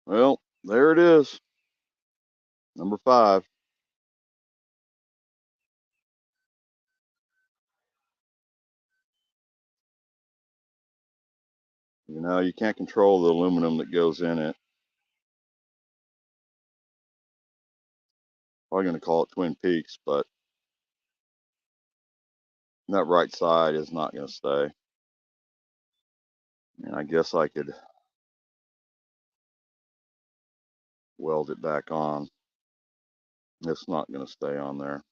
Well, there it is. Number 5. You know, you can't control the aluminum that goes in it. Probably going to call it Twin Peaks, but that right side is not going to stay. And I guess I could weld it back on. It's not going to stay on there.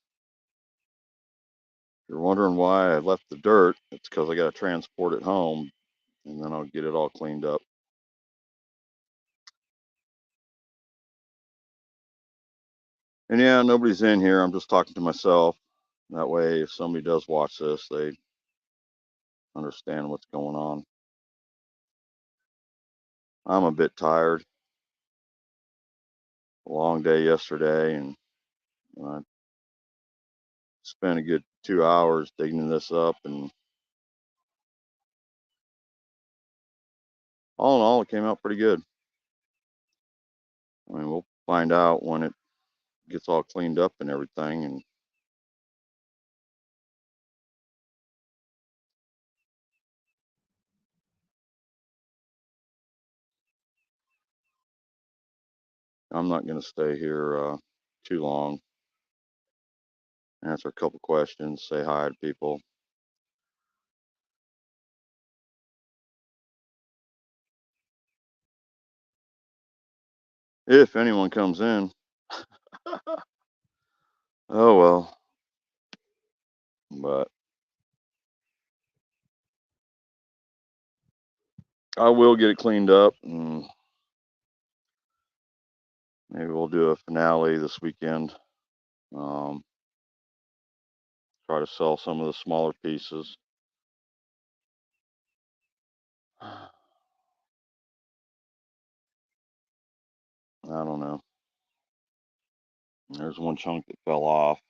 If you're wondering why I left the dirt, it's because I got to transport it home, and then I'll get it all cleaned up. And yeah, nobody's in here. I'm just talking to myself. That way, if somebody does watch this, they understand what's going on. I'm a bit tired. A long day yesterday, and I spent a good 2 hours digging this up, and all in all, it came out pretty good. I mean, we'll find out when it gets all cleaned up and everything. And I'm not going to stay here too long. Answer a couple questions, say hi to people. If anyone comes in. Oh well. But I will get it cleaned up, and maybe we'll do a finale this weekend. Try to sell some of the smaller pieces. I don't know. There's one chunk that fell off.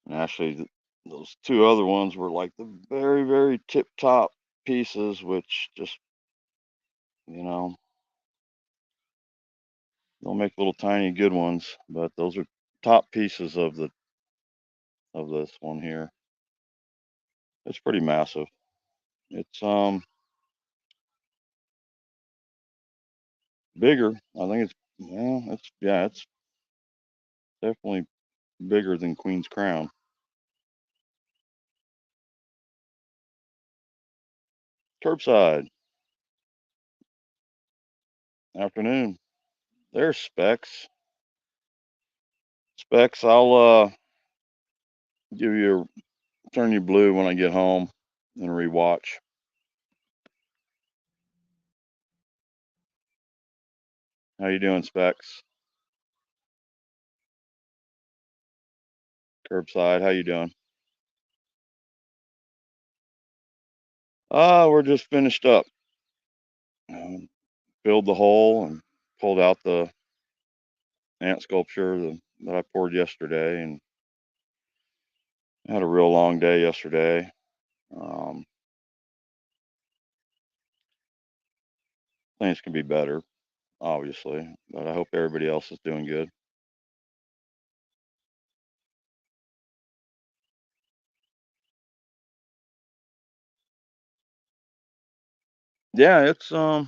And actually, those 2 other ones were like the very, very tip top pieces, which just, you know, they'll make little tiny good ones. But those are top pieces of this one here. It's pretty massive. It's bigger. I think it's, well, it's definitely bigger than Queen's Crown. Curbside. Afternoon. There's Specs. Specs, I'll give you turn you blue when I get home and rewatch. How you doing, Specs? Curbside, how you doing? We're just finished up. Filled the hole and pulled out the ant sculpture that I poured yesterday, and had a real long day yesterday. Things can be better, obviously, but I hope everybody else is doing good. Yeah, it's all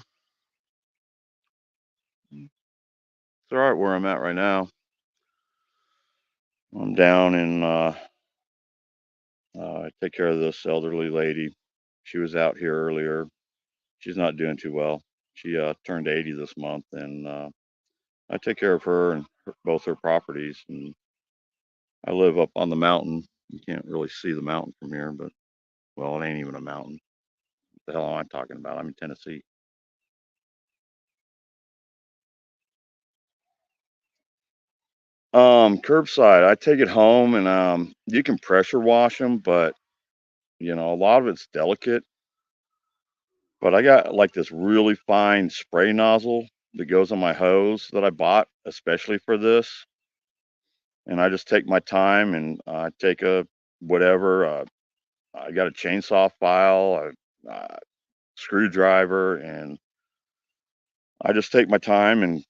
right where I'm at right now. I'm down in I take care of this elderly lady. She was out here earlier. She's not doing too well. She turned 80 this month, and I take care of her and both her properties. And I live up on the mountain. You can't really see the mountain from here, but well, it ain't even a mountain. What the hell am I talking about? I'm in Tennessee. Curbside. I take it home, and you can pressure wash them, but you know, a lot of it's delicate. But I got like this really fine spray nozzle that goes on my hose that I bought especially for this. and I just take my time and take a whatever. I got a chainsaw file, a screwdriver, and I just take my time and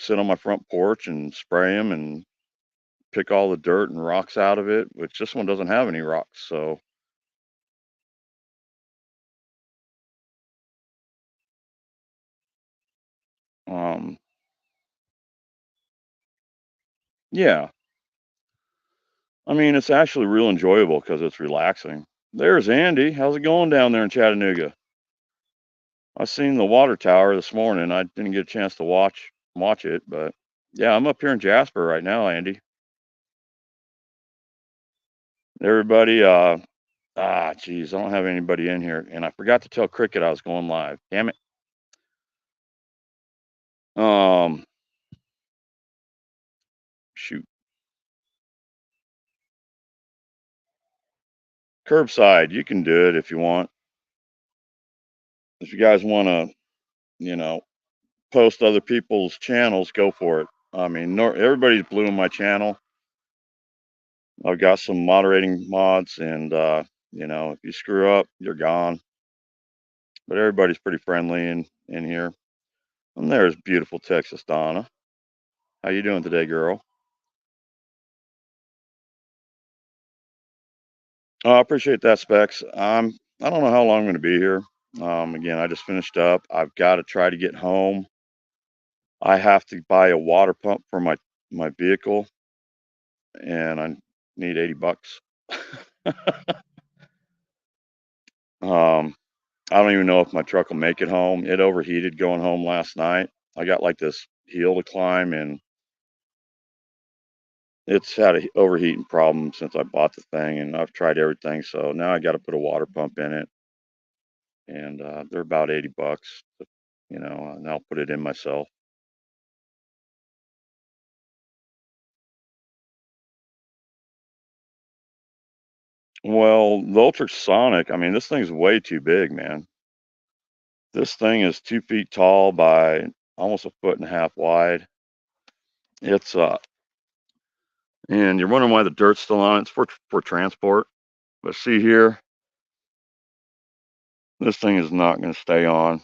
sit on my front porch and spray them and pick all the dirt and rocks out of it, which this one doesn't have any rocks. So, um, yeah, I mean, it's actually real enjoyable because it's relaxing. There's Andy. How's it going down there in Chattanooga? I seen the water tower this morning. I didn't get a chance to watch it, but yeah, I'm up here in Jasper right now, Andy. Everybody, geez, I don't have anybody in here, and I forgot to tell Cricket I was going live. Damn it. Um, Shoot. Curbside, you can do it if you want. If you guys want to, you know, post other people's channels, go for it. I mean, everybody's blue in my channel. I've got some moderating mods, and if you screw up, you're gone. But everybody's pretty friendly in here. And there's beautiful Texas Donna. How you doing today, girl? Oh, I appreciate that, Specs. I don't know how long I'm going to be here. Again, I just finished up. I've got to try to get home. I have to buy a water pump for my vehicle, and I need $80. um, I don't even know if my truck will make it home. It overheated going home last night. I got like this hill to climb, and it's had a overheating problem since I bought the thing, and I've tried everything. So now I got to put a water pump in it, and they're about $80, and I'll put it in myself. Well, the ultrasonic, I mean, this thing's way too big, man. This thing is 2 feet tall by almost a foot and a half wide. It's and you're wondering why the dirt's still on it. It's for transport. But see here, this thing is not going to stay on.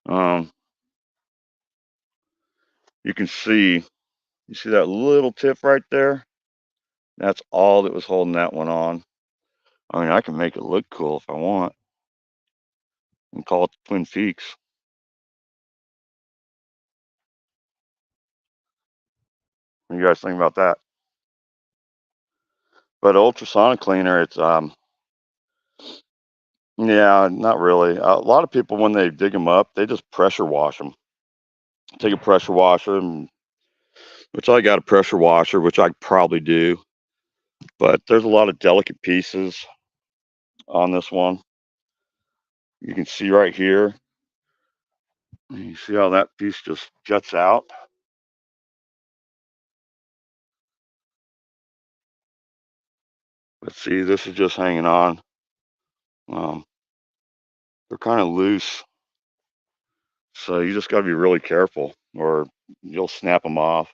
Um, you can see, you see that little tip right there? That's all that was holding that one on. I mean, I can make it look cool if I want and call it the Twin Peaks. What do you guys think about that? But ultrasonic cleaner, it's yeah, not really. A lot of people when they dig them up, they just pressure wash them. Take a pressure washer, which I got a pressure washer, which I probably do. But there's a lot of delicate pieces on this one. You can see right here. You see how that piece just juts out? But see, this is just hanging on. Um, they're kind of loose. So you just got to be really careful or you'll snap them off.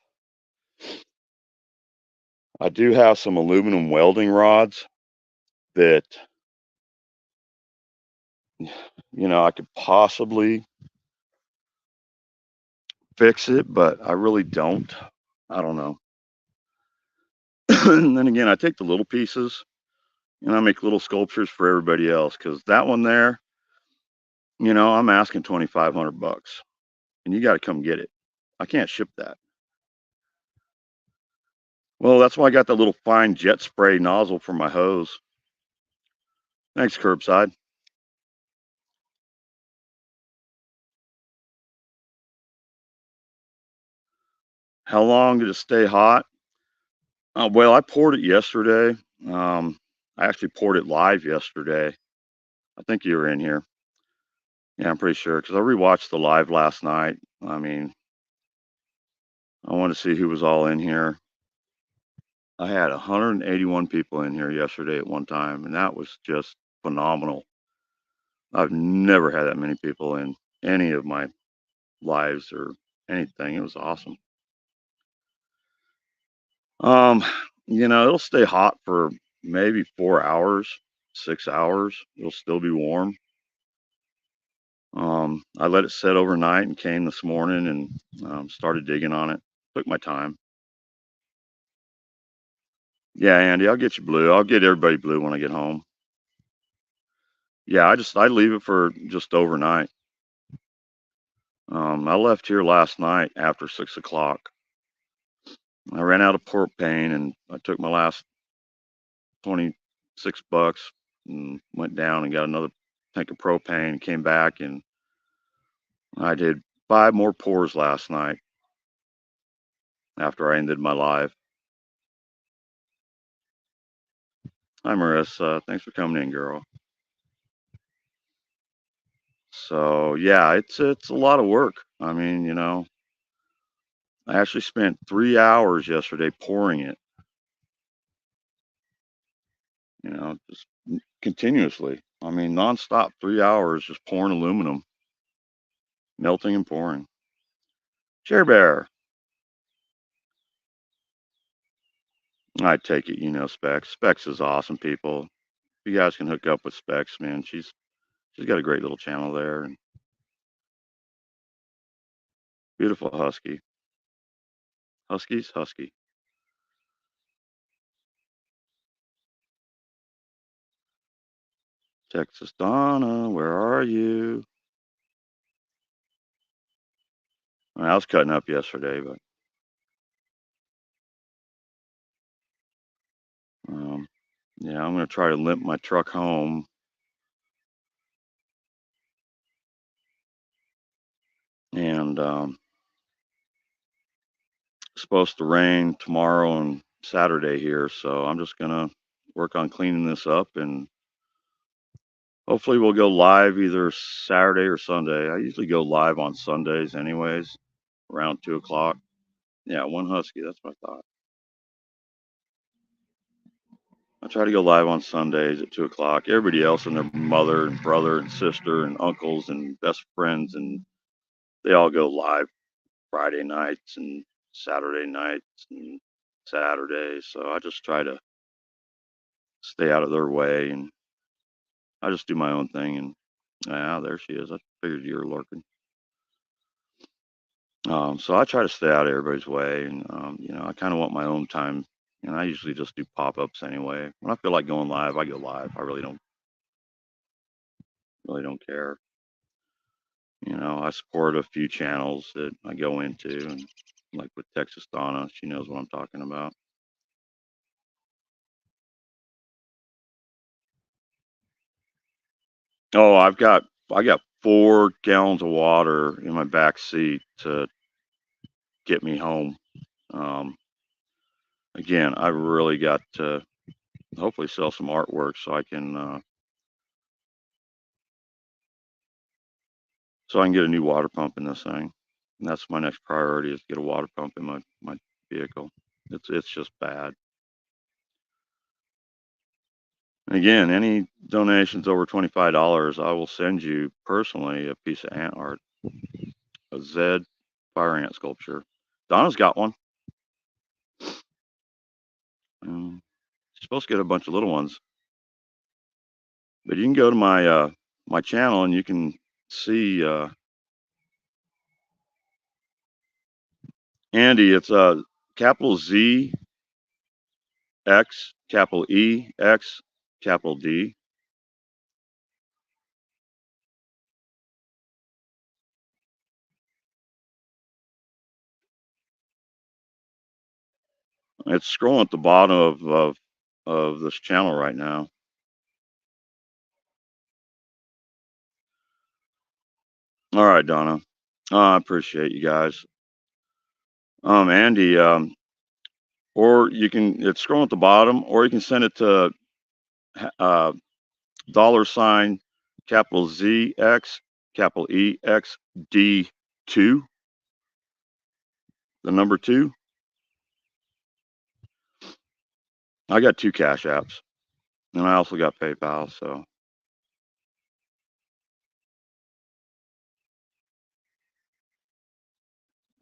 I do have some aluminum welding rods that, I could possibly fix it, but I really don't. I don't know. And then again, I take the little pieces and I make little sculptures for everybody else because that one there, I'm asking $2,500 and you got to come get it. I can't ship that. Well, that's why I got the little fine jet spray nozzle for my hose. Thanks, Curbside. How long did it stay hot? Well, I poured it yesterday. I actually poured it live yesterday. I think you were in here. Yeah, I'm pretty sure because I rewatched the live last night. I mean, I wanted to see who was all in here. I had 181 people in here yesterday at one time, and that was just phenomenal. I've never had that many people in any of my lives or anything. It was awesome. Um, it'll stay hot for maybe 4 hours, 6 hours. It'll still be warm. I let it set overnight and came this morning and started digging on it. Took my time. Yeah, Andy, I'll get you blue. I'll get everybody blue when I get home. Yeah, I leave it for just overnight. I left here last night after 6 o'clock. I ran out of propane and I took my last 26 bucks and went down and got another tank of propane and came back and I did 5 more pours last night after I ended my live. Hi, Marissa. Thanks for coming in, girl. So yeah, it's a lot of work. I mean, I actually spent 3 hours yesterday pouring it, just continuously. I mean, nonstop, 3 hours just pouring aluminum, melting and pouring. Share Bear, I take it, Specs. Specs is awesome, people. If you guys can hook up with Specs, man, she's got a great little channel there and beautiful husky. Husky's husky. Texas Donna, where are you? I was cutting up yesterday, but yeah, I'm gonna try to limp my truck home. And it's supposed to rain tomorrow and Saturday here, so I'm just gonna work on cleaning this up and hopefully we'll go live either Saturday or Sunday. I usually go live on Sundays anyways, around 2 o'clock. Yeah, one husky, that's what I thought. I try to go live on Sundays at 2 o'clock. Everybody else and their mother and brother and sister and uncles and best friends, and they all go live Friday nights and Saturday nights and Saturdays. So I just try to stay out of their way and I just do my own thing. And yeah, there she is. I figured you were lurking. So I try to stay out of everybody's way, and I kind of want my own time. And I usually just do pop-ups anyway. When I feel like going live, I go live. I really don't care. I support a few channels that I go into, and like with Texas Donna, she knows what I'm talking about. Oh, I got 4 gallons of water in my back seat to get me home. Um, Again, I really got to hopefully sell some artwork so I can get a new water pump in this thing. And that's my next priority is to get a water pump in my vehicle. It's just bad. And again, any donations over $25, I will send you personally a piece of ant art, a Zed fire ant sculpture. Donna's got one. She's supposed to get a bunch of little ones, but you can go to my channel and you can see Andy. It's capital Z X, capital E X, capital D. It's scrolling at the bottom of this channel right now. All right, Donna. I appreciate you guys. Andy, or it's scrolling at the bottom, or you can send it to $ capital Z X, capital E X D 2, the number 2. I got 2 Cash Apps, and I also got PayPal. So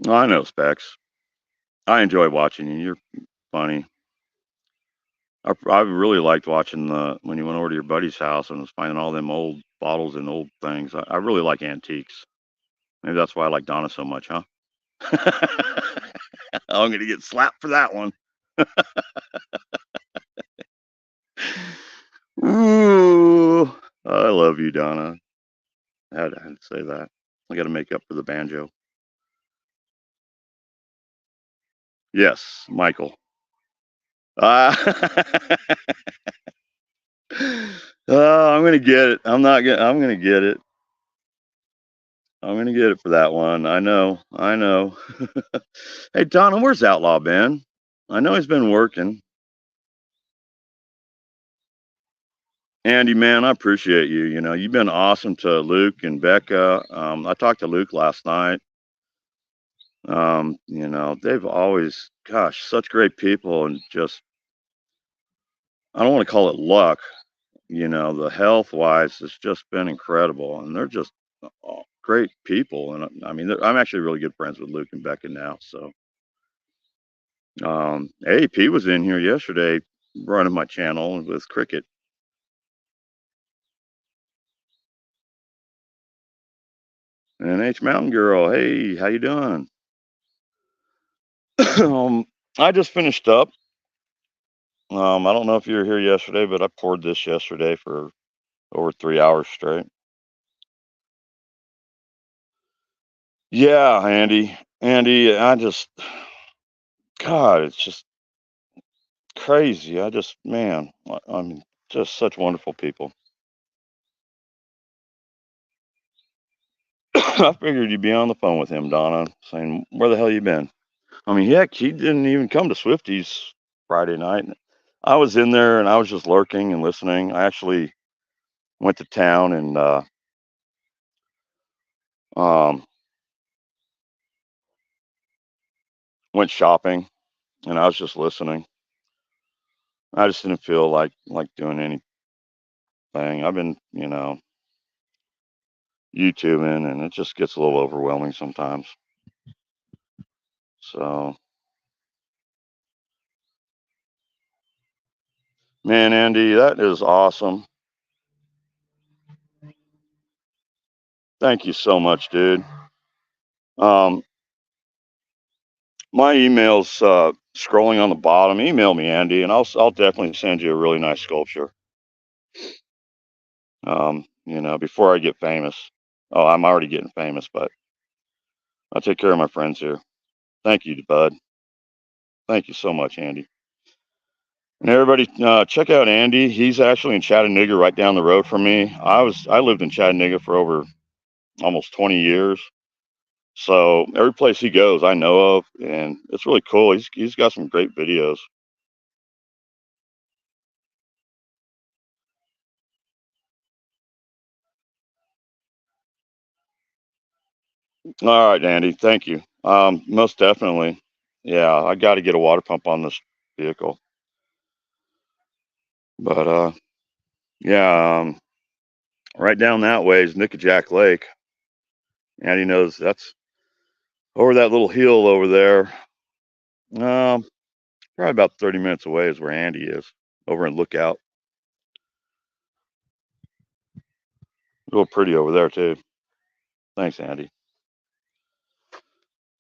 I know Specs. I enjoy watching you. You're funny. I really liked watching when you went over to your buddy's house and was finding all them old bottles and old things. I really like antiques. Maybe that's why I like Donna so much, huh? I'm gonna get slapped for that one. Ooh, I love you, Donna. I had to say that. I got to make up for the banjo. Yes, Michael. Uh, I'm gonna get it. I'm not gonna. I'm gonna get it. I'm gonna get it for that one. I know. I know. Hey, Donna, where's Outlaw been? I know he's been working. Andy, man, I appreciate you. You know, you've been awesome to Luke and Becca. I talked to Luke last night. You know, they've always, gosh, such great people, and just, I don't want to call it luck. You know, the health wise, it's just been incredible, and they're just great people. And I mean, I'm actually really good friends with Luke and Becca now. So, AP was in here yesterday running my channel with Cricket. And H Mountain Girl, hey, how you doing? I just finished up. I don't know if you were here yesterday, but I poured this yesterday for over 3 hours straight. Yeah, Andy. Andy, God, it's just crazy. Man, I mean, just such wonderful people. I figured you'd be on the phone with him, Donna, saying, where the hell you been? I mean, heck, he didn't even come to Swifty's Friday night. I was in there and I was just lurking and listening. I actually went to town and um, went shopping, and I was just listening. I just didn't feel like doing anything. I've been, YouTubing, and it just gets a little overwhelming sometimes. So, man, Andy, that is awesome. Thank you so much, dude. Um, my email's scrolling on the bottom. Email me, Andy, and I'll definitely send you a really nice sculpture. Before I get famous. Oh, I'm already getting famous, but I'll take care of my friends here. Thank you, bud. Thank you so much, Andy. And everybody, check out Andy. He's actually in Chattanooga, right down the road from me. I lived in Chattanooga for over almost 20 years. So every place he goes, I know of, and it's really cool. He's got some great videos. All right, Andy. Thank you. Most definitely. Yeah, I got to get a water pump on this vehicle. But yeah, right down that way is Nickajack Lake. Andy knows that's over that little hill over there. Um, Probably about 30 minutes away is where Andy is, over in Lookout. Real pretty over there too. Thanks, Andy.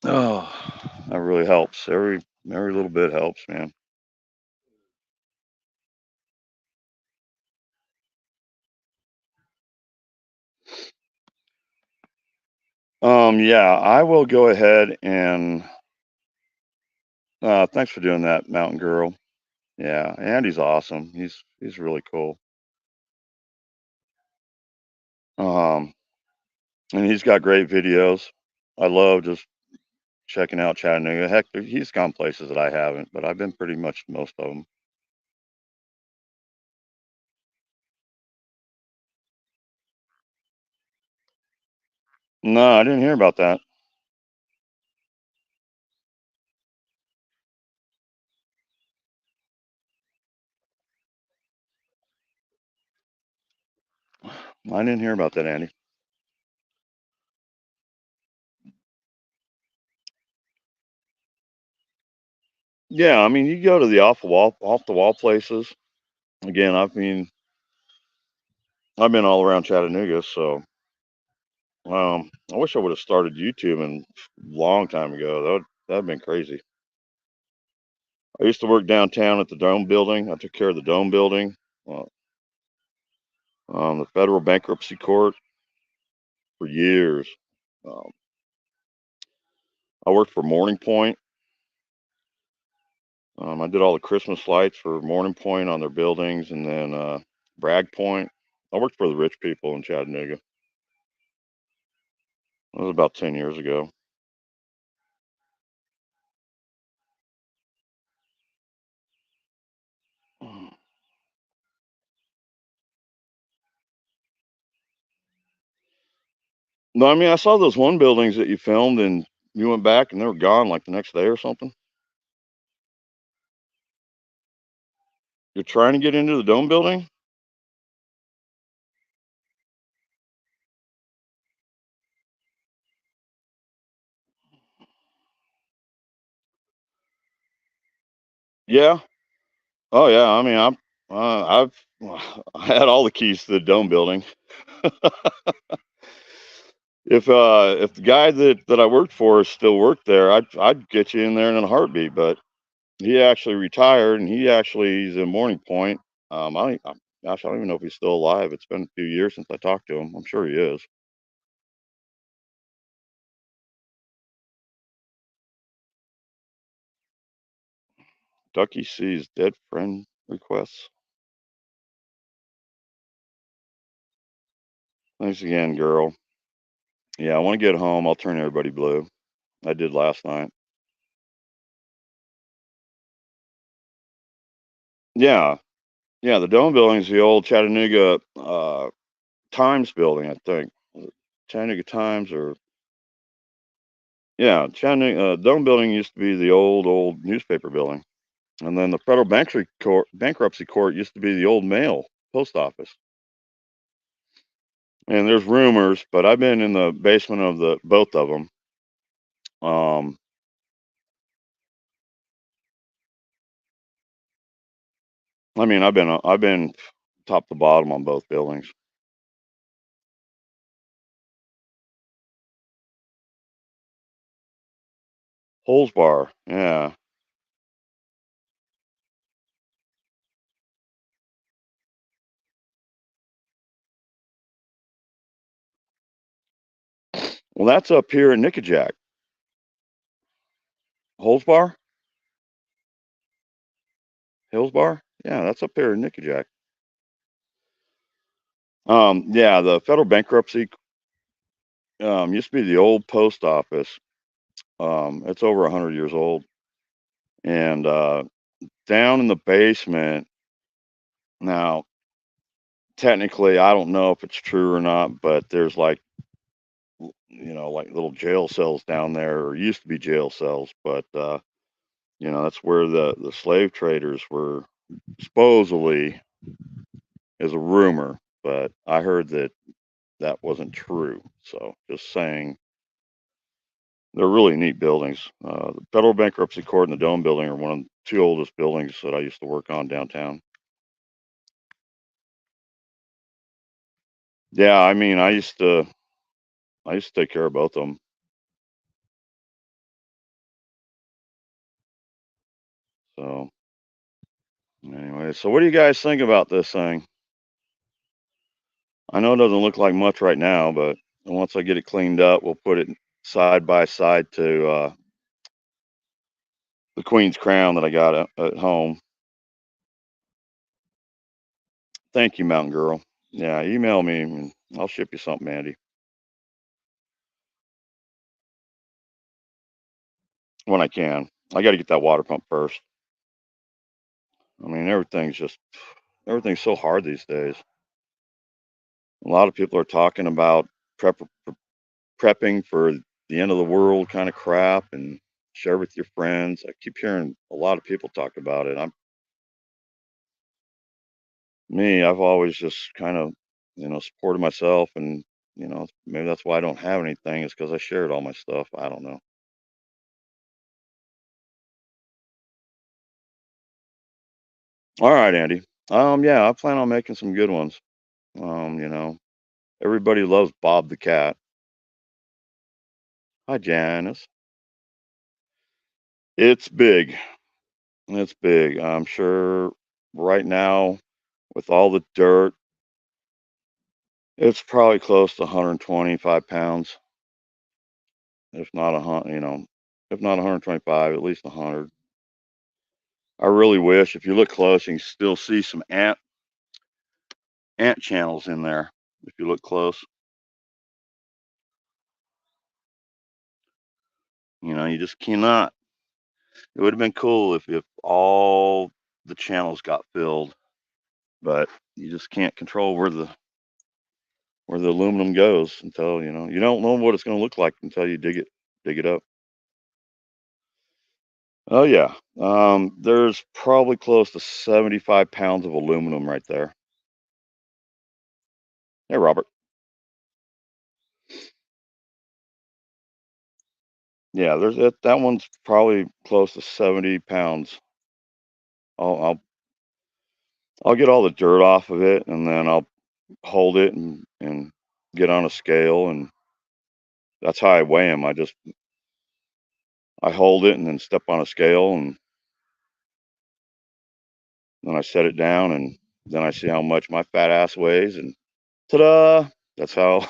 Oh, that really helps. Every little bit helps, man. Yeah, I will go ahead and thanks for doing that, Mountain Girl. Yeah, Andy's awesome. He's really cool. Um, and he's got great videos. I love just checking out Chattanooga. Heck, he's gone places that I haven't, but I've been pretty much most of them. No, I didn't hear about that. I didn't hear about that, Andy. Yeah, I mean, you go to the off the wall places. Again, I mean, I've been all around Chattanooga, so I wish I would have started YouTubing a long time ago. That'd been crazy. I used to work downtown at the Dome building. I took care of the Dome building, uh, the federal bankruptcy court for years. Um, I worked for Morning Point. I did all the Christmas lights for Morning Point on their buildings, and then Bragg Point. I worked for the rich people in Chattanooga. That was about 10 years ago. No, I mean, I saw those one buildings that you filmed and you went back and they were gone like the next day or something. You're trying to get into the Dome building? Yeah. Oh, yeah. I mean, I've I had all the keys to the Dome building. If the guy that I worked for still worked there, I'd get you in there in a heartbeat. But he actually retired, and he's in Morning Point. Gosh, I don't even know if he's still alive. It's been a few years since I talked to him. I'm sure he is. Ducky sees dead friend requests. Thanks again, girl. Yeah, I want to get home. I'll turn everybody blue. I did last night. Yeah, yeah. The Dome building is the old Chattanooga Times building, I think. Was it Chattanooga Times or yeah, Chattanooga Dome building used to be the old newspaper building, and then the federal bankruptcy court used to be the old mail post office. And there's rumors, but I've been in the basement of the both of them. Um, I mean, I've been top to bottom on both buildings. Holes Bar, yeah. Well, that's up here in Nickajack. Holes Bar, Hills Bar, yeah, that's up here in Nickajack. Yeah, the federal bankruptcy used to be the old post office. It's over 100 years old, and down in the basement now. Technically, I don't know if it's true or not, but there's like like little jail cells down there, or used to be jail cells, but that's where the slave traders were supposedly, is a rumor, but I heard that that wasn't true. So just saying, they're really neat buildings. The federal bankruptcy court and the Dome building are one of the two oldest buildings that I used to work on downtown. Yeah, I mean, I used to take care of both of them. So anyway, so what do you guys think about this thing? I know it doesn't look like much right now, but once I get it cleaned up, we'll put it side by side to the Queen's Crown that I got at home. Thank you, Mountain Girl. Yeah, email me and I'll ship you something, Andy, when I can. I got to get that water pump first. I mean, everything's so hard these days. A lot of people are talking about prep, prepping for the end of the world kind of crap and share with your friends. I keep hearing a lot of people talk about it. I've always just kind of, supported myself, and maybe that's why I don't have anything, is because I shared all my stuff. I don't know. All right, Andy. Yeah, I plan on making some good ones. You know, everybody loves Bob the cat. Hi, Janice. It's big. It's big. I'm sure right now, with all the dirt, it's probably close to 125 pounds, if not a hundred. If not 125, at least 100. I really wish, if you look close, you can still see some ant channels in there. If you look close, you just cannot. It would have been cool if all the channels got filled, but you just can't control where the aluminum goes until you don't know what it's going to look like until you dig it up. Oh yeah, there's probably close to 75 pounds of aluminum right there. Hey, Robert. Yeah, there's that one's probably close to 70 pounds. I'll I'll I'll get all the dirt off of it, and then I'll hold it and get on a scale, and that's how I weigh them. I hold it and then step on a scale, and then I set it down, and then I see how much my fat ass weighs, and ta-da! That's how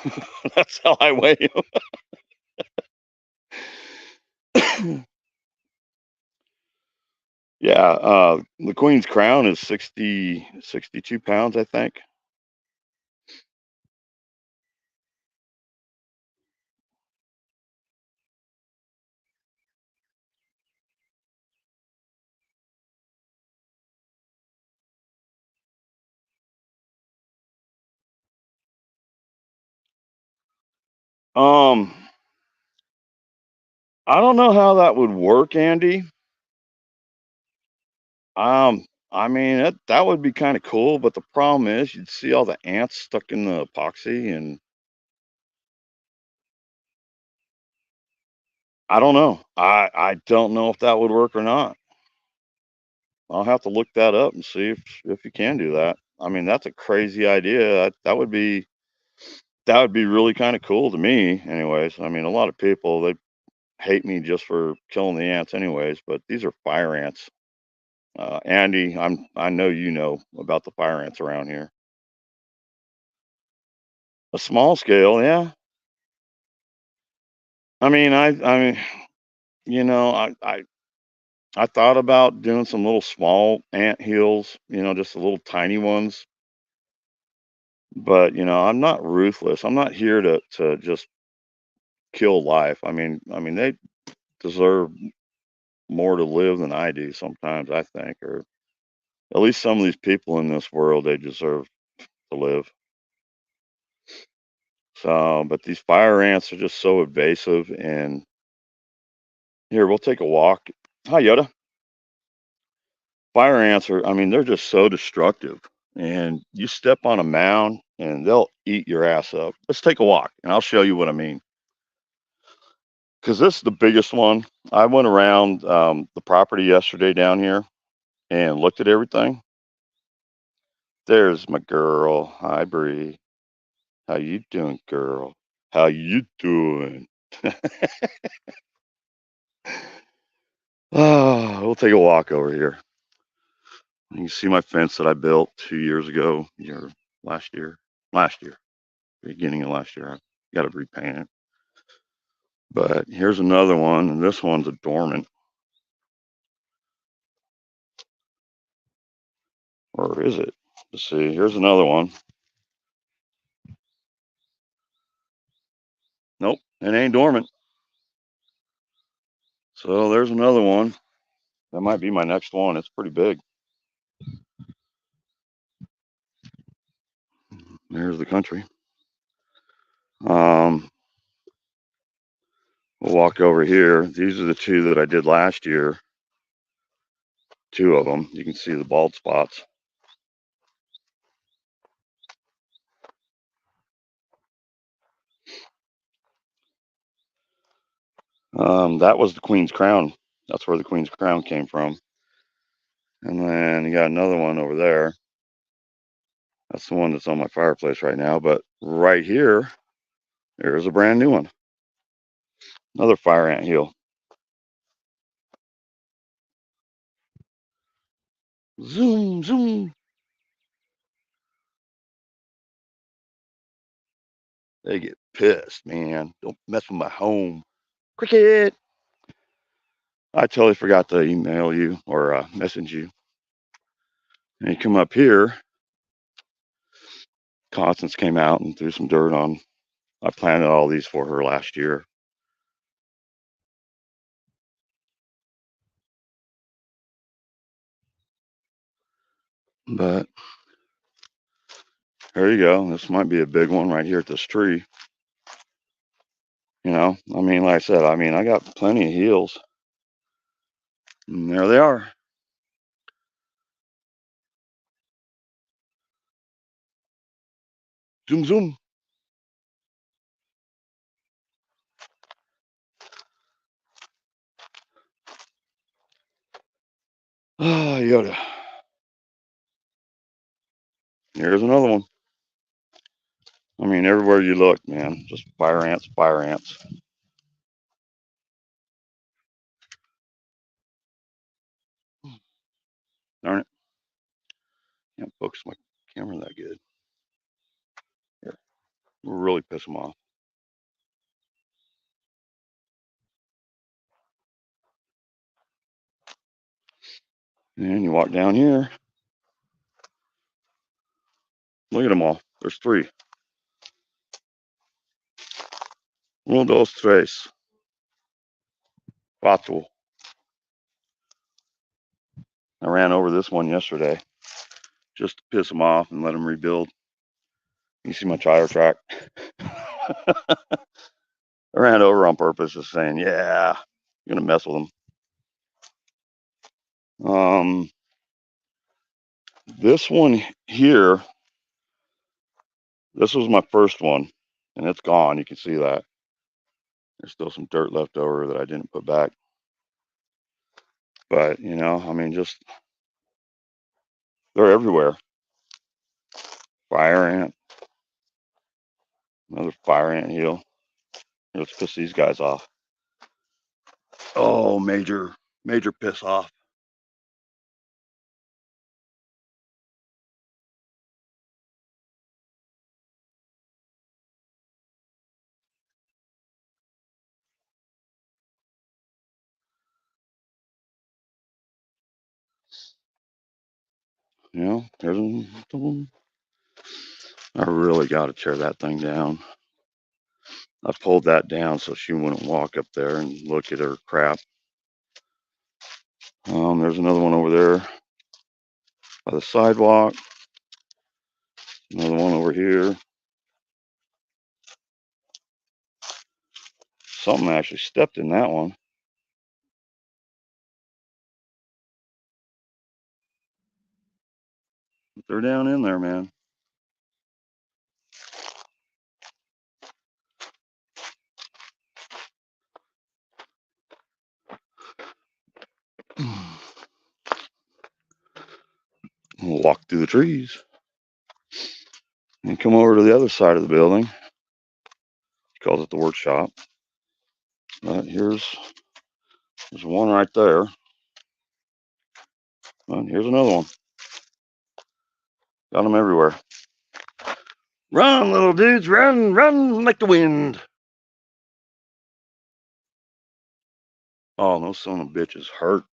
that's how I weigh them. Yeah, the Queen's Crown is 62 pounds, I think. Um, I don't know how that would work, Andy. I mean, that would be kind of cool, but the problem is you'd see all the ants stuck in the epoxy, and I don't know. I don't know if that would work or not. I'll have to look that up and see if you can do that. I mean, that's a crazy idea. That would be really kind of cool to me, anyways. I mean, a lot of people, they hate me just for killing the ants, anyways. But these are fire ants. Andy, I know you know about the fire ants around here. A small scale, yeah. I mean, I thought about doing some little small ant hills, just the little tiny ones. But I'm not ruthless. I'm not here to just kill life. I mean, they deserve more to live than I do sometimes, I think, or at least some of these people in this world, they deserve to live. So, but these fire ants are just so evasive. And here, we'll take a walk. Hi, Yoda. Fire ants are, I mean, they're just so destructive. And you step on a mound and they'll eat your ass up. Let's take a walk and I'll show you what I mean. Because this is the biggest one. I went around the property yesterday down here and looked at everything. There's my girl. Hi, Bree. How you doing, girl? How you doing? We'll take a walk over here. You can see my fence that I built 2 years ago, last year, last year, beginning of last year. I got to repaint it. But here's another one, and this one's a dormant. Or is it? Let's see. Here's another one. Nope, it ain't dormant. So there's another one. That might be my next one. It's pretty big. There's the country. Um, we'll walk over here. These are the two that I did last year. Two of them. You can see the bald spots. That was the Queen's Crown. That's where the Queen's Crown came from. And then you got another one over there. That's the one that's on my fireplace right now. But right here, there's a brand new one. Another fire ant hill. Zoom, zoom. They get pissed, man. Don't mess with my home. Cricket. I totally forgot to email you or message you. And you come up here. Constance came out and threw some dirt on. I planted all these for her last year. But there you go. This might be a big one right here at this tree. You know, I mean, like I said, I got plenty of heels. And there they are. Zoom, zoom. Ah, Yoda. Here's another one. I mean, everywhere you look, man, just fire ants, fire ants. Darn it. Can't focus my camera that good. Here, really piss them off. And you walk down here. Look at them all. There's 3. Uno, dos, tres. 4. I ran over this one yesterday just to piss them off and let them rebuild. You see my tire track? I ran over on purpose, just saying, yeah, you're gonna mess with them. This one here, this was my first one, and it's gone. You can see that. There's still some dirt left over that I didn't put back. But, you know, I mean, just, they're everywhere. Fire ant, another fire ant hill. Let's piss these guys off. Oh, major piss off. You know, there's one. I really got to tear that thing down. I pulled that down so she wouldn't walk up there and look at her crap. There's another one over there by the sidewalk. Another one over here. Something actually stepped in that one. They're down in there, man. We'll walk through the trees and come over to the other side of the building. She calls it the workshop. But there's one right there. And here's another one. Got them everywhere. Run, little dudes, run, run like the wind. Oh, those son of bitches hurt.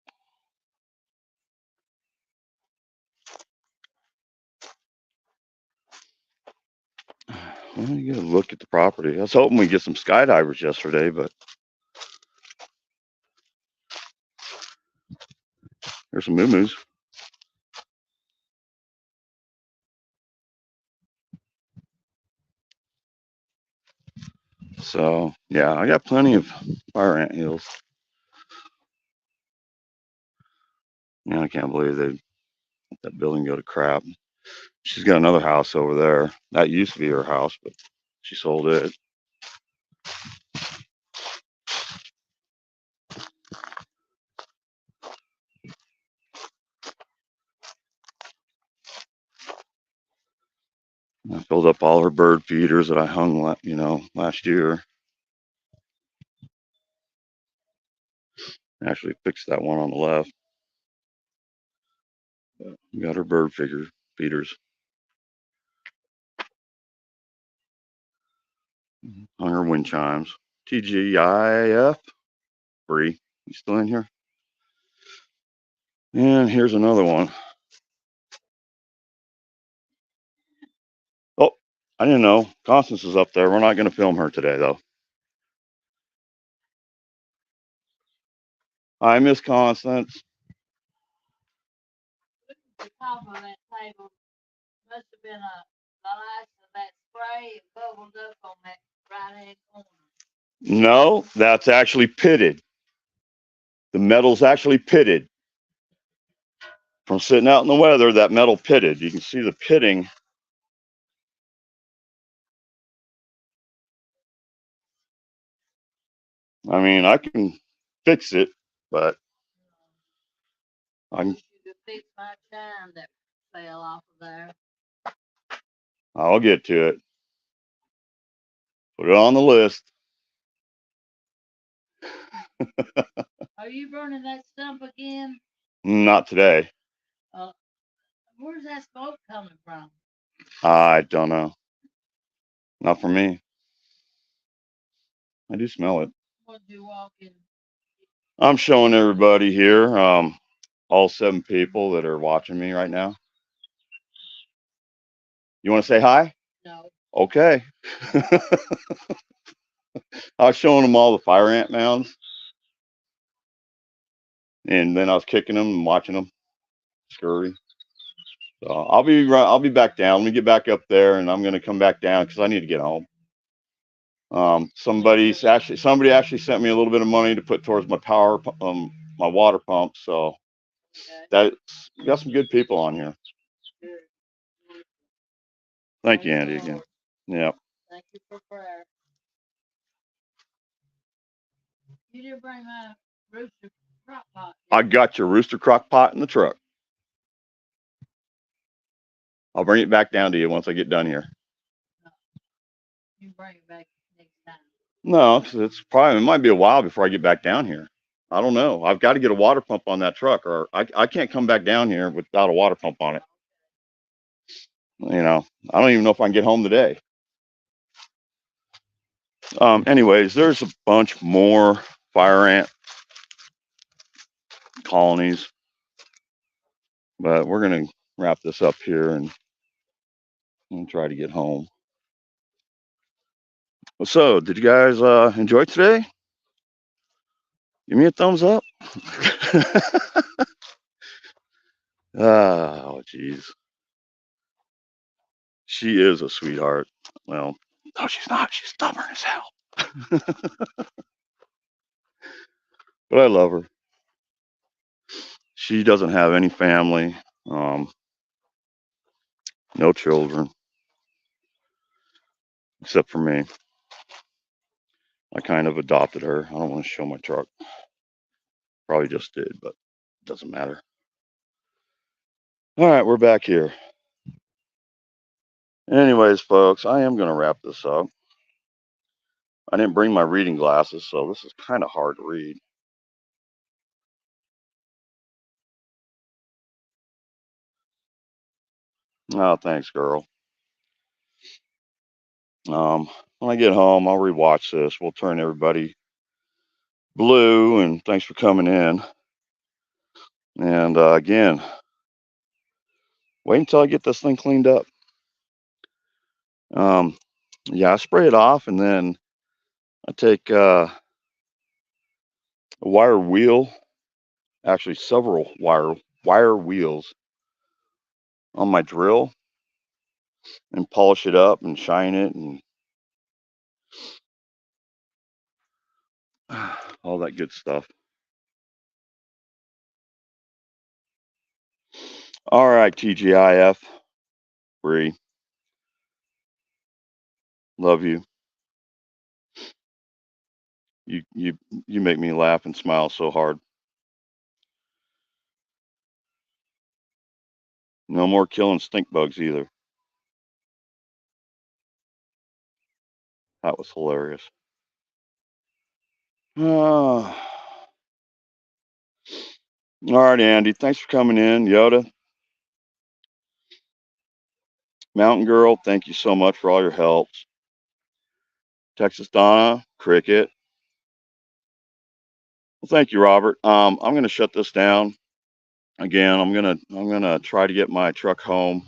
Well, you gotta look at the property. I was hoping we'd get some skydivers yesterday, but there's some moo-moos. So, yeah, I got plenty of fire ant hills. Yeah, I can't believe they let that building go to crap. She's got another house over there. That used to be her house, but she sold it. I filled up all her bird feeders that I hung, last year. Actually fixed that one on the left. Got her bird feeders. Hung her wind chimes. TGIF. Bree, you still in here? And here's another one. Oh, I didn't know. Constance is up there. We're not going to film her today, though. Hi, Miss Constance. The top of that table must have been the last of that spray. It bubbled up on that right-hand corner. No, that's actually pitted. The metal's actually pitted. From sitting out in the weather, that metal pitted. You can see the pitting. I mean, I can fix it, but You could fix my chime that fell off of there. I'll get to it. Put it on the list. Are you burning that stump again? Not today. Where's that smoke coming from? I don't know. Not for me. I do smell it. What you walk in? I'm showing everybody here, all 7 people that are watching me right now. You want to say hi? No. Okay. I was showing them all the fire ant mounds, and then I was kicking them and watching them scurry. So I'll be back down. Let me get back up there, and I'm going to come back down because I need to get home. Somebody actually sent me a little bit of money to put towards my my water pump. So that got some good people on here. Thank you, Andy, again. Yeah. Thank you for prayer. You didn't bring my rooster crock pot. I got your rooster crock pot in the truck. I'll bring it back down to you once I get done here. You bring it back next time. No, it might be a while before I get back down here. I don't know. I've got to get a water pump on that truck, or I can't come back down here without a water pump on it. I don't even know if I can get home today. Anyways, there's a bunch more fire ant colonies, but we're going to wrap this up here and try to get home. So, did you guys enjoy today? Give me a thumbs up. Oh, geez. She is a sweetheart. Well, no, she's not. She's stubborn as hell. But I love her. She doesn't have any family, no children, except for me. I kind of adopted her. I don't want to show my truck. Probably just did, but it doesn't matter. All right, we're back here. Anyways, folks, I am going to wrap this up. I didn't bring my reading glasses, so this is kind of hard to read. Oh, thanks, girl. When I get home, I'll rewatch this. We'll turn everybody blue, and thanks for coming in. And again, wait until I get this thing cleaned up. Yeah, I spray it off, and then I take a wire wheel, actually several wire wheels on my drill, and polish it up and shine it and all that good stuff. All right, TGIF, Bree, love you. You make me laugh and smile so hard. No more killing stink bugs either. That was hilarious. All right, Andy. Thanks for coming in. Yoda, Mountain Girl, thank you so much for all your help. Texas Donna, Cricket. Well, thank you, Robert. I'm gonna shut this down. Again, I'm gonna try to get my truck home.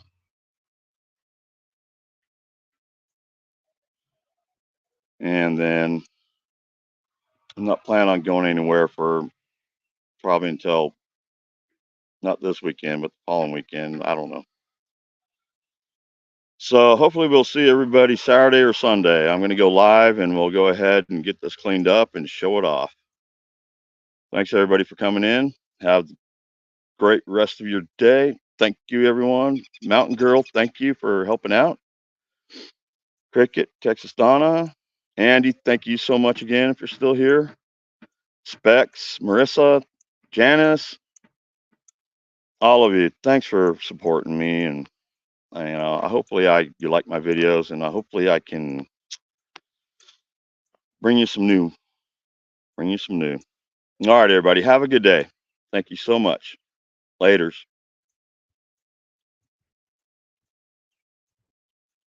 And then I'm not planning on going anywhere for probably until not this weekend, but the following weekend. I don't know. So hopefully we'll see everybody Saturday or Sunday. I'm going to go live and we'll go ahead and get this cleaned up and show it off. Thanks everybody for coming in. Have a great rest of your day. Thank you, everyone. Mountain Girl, thank you for helping out. Cricket, Texas Donna. Andy, thank you so much again if you're still here. Specs, Marissa, Janice, all of you, thanks for supporting me. And hopefully you like my videos, and hopefully I can bring you some new. All right, everybody, have a good day. Thank you so much. Laters.